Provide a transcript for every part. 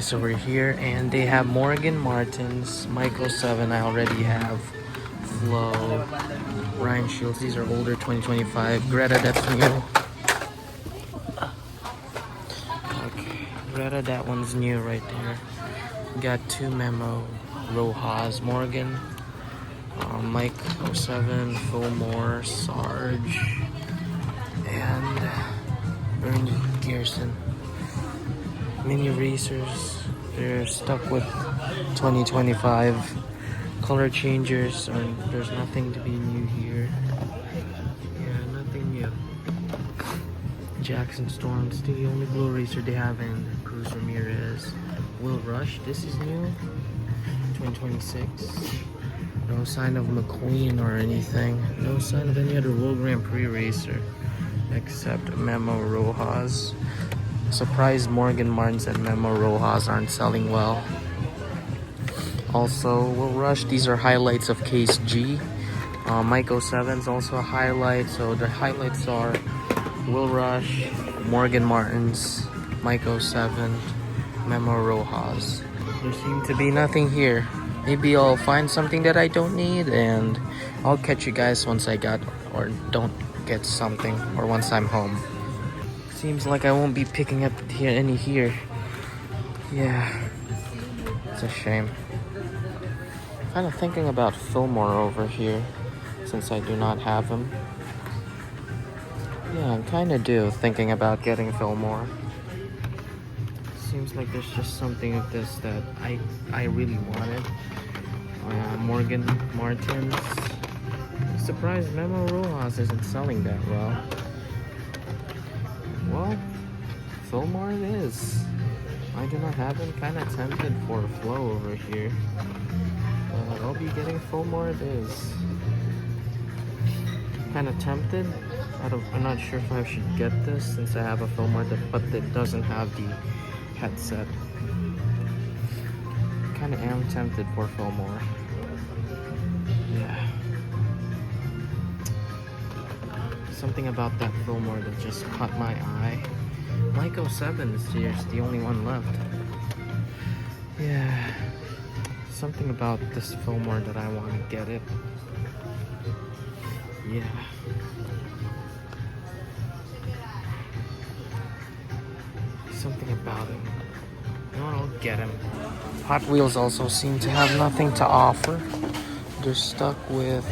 Cars over here, and they have Morgan Martins, Micro 7. I already have Flow, Ryan Shields. These are older 2025. Greta, that's new. Okay, Greta, that one's new right there. Got two Memo, Rojas, Morgan, Mike 07, Fillmore, Sarge, and Bernie Gerson. Mini racers, they're stuck with 2025. Color changers, there's nothing to be new here. Yeah, nothing new. Jackson Storms, the only blue racer they have, and Cruz Ramirez. Will Rush, this is new. 2026. No sign of McQueen or anything. No sign of any other World Grand Prix racer except Memo Rojas. Surprised Morgan Martins and Memo Rojas aren't selling well. Also, Will Rush, these are highlights of Case G. Mike 07's also a highlight, so the highlights are Will Rush, Morgan Martins, Mike 07, Memo Rojas. There seems to be nothing here. Maybe I'll find something that I don't need, and I'll catch you guys once I got or don't get something, or once I'm home. Seems like I won't be picking up any here. Yeah, it's a shame. Kind of thinking about Fillmore over here, since I do not have him. Yeah, I kind of do thinking about getting Fillmore. Seems like there's just something of this that I really wanted. Morgan Martins. I'm surprised Memo Rojas isn't selling that well. Well, Fillmore it is. I do not have him. Kind of tempted for a Flow over here. I'll be getting Fillmore it is. Kind of tempted. I'm not sure if I should get this since I have a Fillmore, but it doesn't have the headset. Kind of am tempted for Fillmore. Yeah. Something about that Fillmore that just caught my eye. Mike 07 is here, it's the only one left. Yeah. Something about this Fillmore that I want to get it. Yeah. Something about him. No, I'll get him. Hot Wheels also seem to have nothing to offer. They're stuck with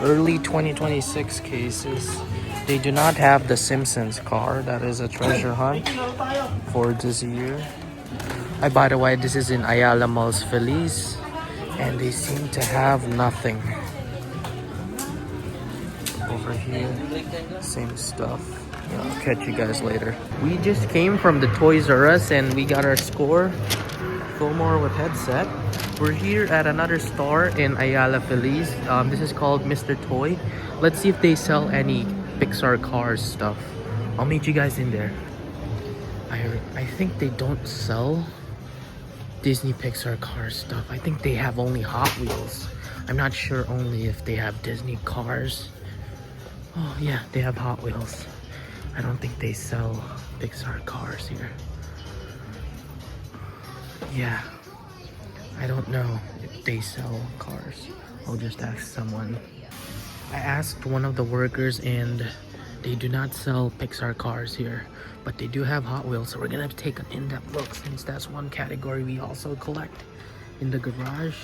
early 2026 cases. They do not have the Simpsons car. That is a treasure hunt for this year. By the way, this is in Ayala Feliz, and they seem to have nothing. Over here, same stuff. Yeah, I'll catch you guys later. We just came from the Toys R Us and we got our score. Fillmore with headset. We're here at another store in Ayala Feliz. This is called Mr. Toy. Let's see if they sell any Pixar Cars stuff. I'll meet you guys in there. I think they don't sell Disney Pixar Cars stuff. I think they have only Hot Wheels. I'm not sure only if they have Disney Cars. Oh yeah, they have Hot Wheels. I don't think they sell Pixar Cars here. Yeah, I don't know if they sell cars. I'll just ask someone. I asked one of the workers and they do not sell Pixar Cars here, but they do have Hot Wheels, so we're gonna take an in-depth look since that's one category we also collect in the garage.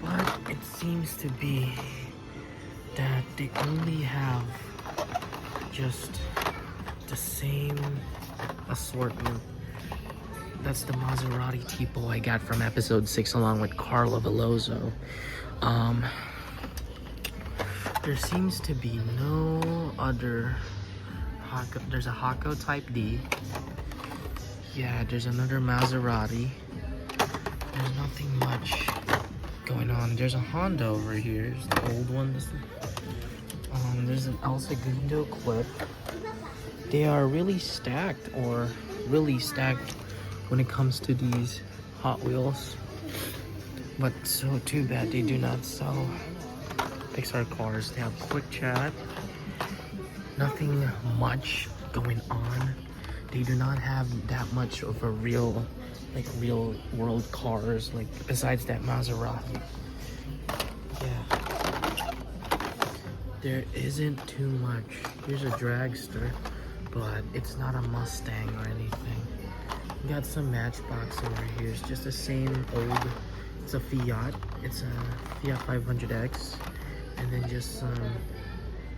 But it seems to be that they only have just the same assortment. That's the Maserati Tipo I got from episode 6 along with Carla Veloso. There seems to be no other Hako. There's a Hako Type D. Yeah, there's another Maserati. There's nothing much going on. There's a Honda over here. There's the old one. There's an El Segundo clip. They are really stacked when it comes to these Hot Wheels. But so too bad they do not sell Pixar Cars. They have Quick Chat. Nothing much going on. they do not have that much of a real world cars, like besides that Maserati. Yeah, there isn't too much. Here's a dragster, but it's not a Mustang or anything. We got some Matchbox over here. It's just the same old, it's a Fiat. It's a Fiat 500X. And then just some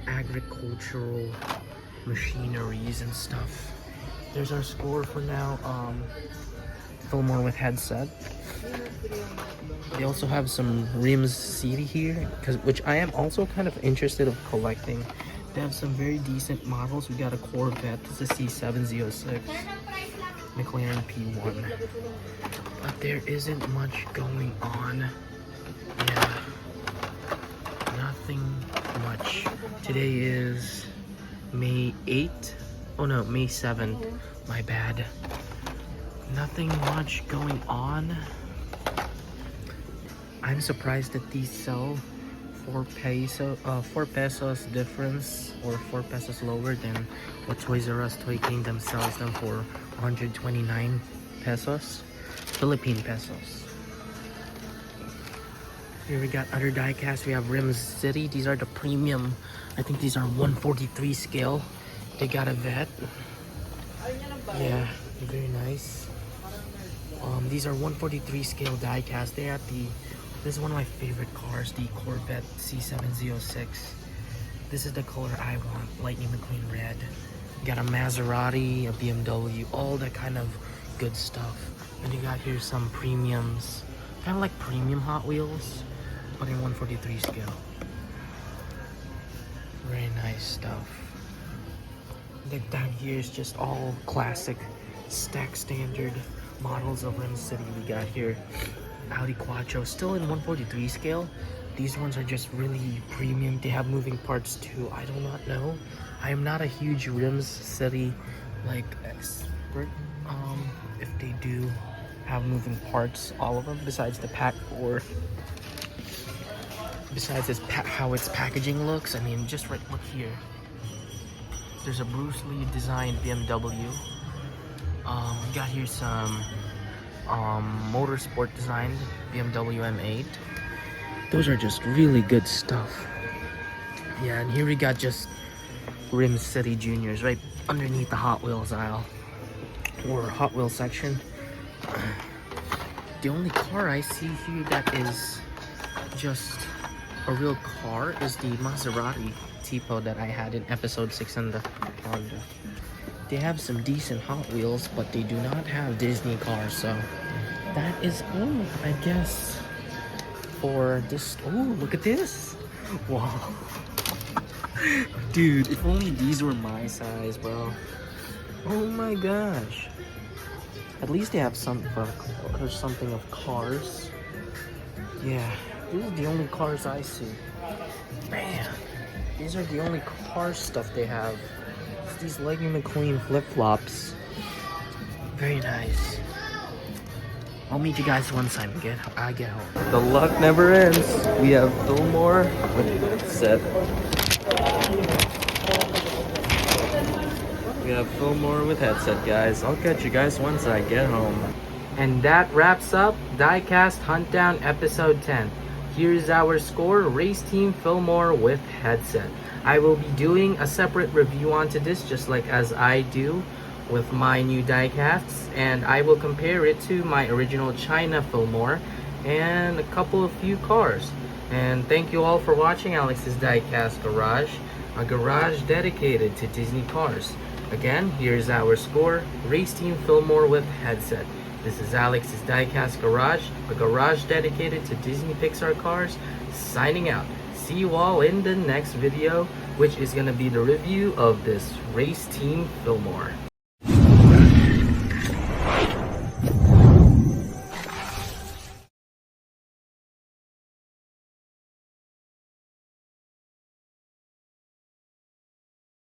agricultural machineries and stuff. There's our score for now. Fillmore with headset. They also have some rims city here, which I am also kind of interested of collecting. They have some very decent models. We got a Corvette. This is C706. McLaren P1. But there isn't much going on. Yeah. Nothing much. Today is May 8th. Oh no, May 7th. My bad. Nothing much going on. I'm surprised that these sell 4 pesos difference, or 4 pesos lower than what Toys R Us Toy Kingdom sells them for 129 pesos, Philippine pesos. Here we got other diecast. We have Rims City. These are the premium. I think these are 143 scale. They got a vet. Yeah, very nice. These are 143 scale diecast. They at the. This is one of my favorite cars, the Corvette C706. This is the color I want, Lightning McQueen red. Got a Maserati, a BMW, all that kind of good stuff. And you got here some premiums, kind of like premium Hot Wheels, but in 143 scale. Very nice stuff. Like down here is just all classic, stack standard models of Rim City. We got here Audi Quattro, still in 143 scale. These ones are just really premium. They have moving parts too. I do not know. I am not a huge Rims City like expert. If they do have moving parts, all of them, besides the pack, or besides how its packaging looks. I mean, just look here. There's a Bruce Lee designed BMW. We got here some motorsport designed BMW M8. Those are just really good stuff. Yeah, and here we got just Rim City Juniors right underneath the Hot Wheels aisle, or Hot Wheels section. The only car I see here that is just a real car is the Maserati Tipo that I had in episode 6 on the Honda. They have some decent Hot Wheels, but they do not have Disney cars, so that is all, I guess, for this. Oh, look at this. Wow. Dude, if only these were my size, bro. Oh my gosh. At least they have something of cars. Yeah, these are the only cars I see. Man, these are the only car stuff they have. It's these Lightning McQueen flip-flops. Very nice. I'll meet you guys once I get home. The luck never ends. We have Fillmore with set. We have Fillmore with headset, guys. I'll catch you guys once I get home. And that wraps up Diecast Huntdown episode 10. Here's our score, Race Team Fillmore with headset. I will be doing a separate review onto this, just like as I do with my new diecasts, and I will compare it to my original China Fillmore and a few cars. And thank you all for watching Alex's Diecast Garage, a garage dedicated to Disney cars. Again, here's our score, Race Team Fillmore with headset. This is Alex's Diecast Garage, a garage dedicated to Disney Pixar cars, signing out. See you all in the next video, which is going to be the review of this Race Team Fillmore.